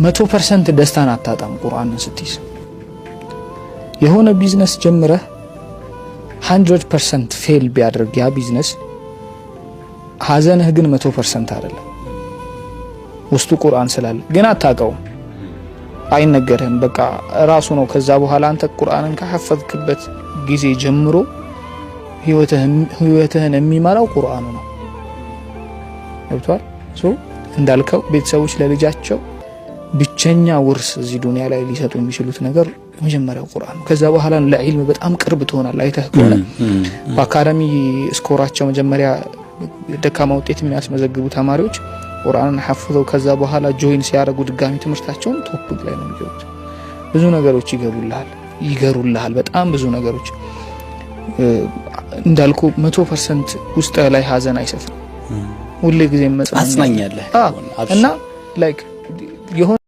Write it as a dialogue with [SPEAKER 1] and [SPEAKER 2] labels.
[SPEAKER 1] 100% ደስታን አታጣም ቁርአንን ስትይዝ የሆነ ቢዝነስ ጀምረህ 100% ፌል ቢያደርግ ያ ቢዝነስ ሐዘንህ ግን 100% አይደለም ውስጡ ቁርአን ስላለ ግን አታውቀውም አይነገርህም በቃ ራሱ ነው ከዛ በኋላ አንተ ቁርአንን ከሐፈዝክበት ጊዜ ጀምሮ ህይወትህን የሚመራው ቁርአኑ ነው ሶ እንዳልከው ቤተሰቦች ለልጃቸው ብቸኛ ውርስ እዚህ ዱንያ ላይ ሊሰጡ የሚችሉት ነገር መጀመሪያው ቁርአን ነው ከዛ በኋላ ለዒልም በጣም ቅርብ ትሆናለህ አይተህ ከሆነ በአካዳሚ ስኮራቸው መጀመሪያ ደካማ ውጤት የሚያስመዘግቡ ተማሪዎች ቁርአንን ሐፍዘው ከዛ በኋላ ጆይን ሲያደርጉ ድጋሚ ትምህርታቸውን ቶፕ ላይ ነው የሚገቡት ብዙ ነገሮች ይገሩልሃል በጣም ብዙ ነገሮች እንዳልኩ 100% ውስጥ ላይ ሐዘን አይሰፍም ሁሉ ጊዜ መጽናኛ
[SPEAKER 2] አጽናኛለህ
[SPEAKER 1] እና ላይክ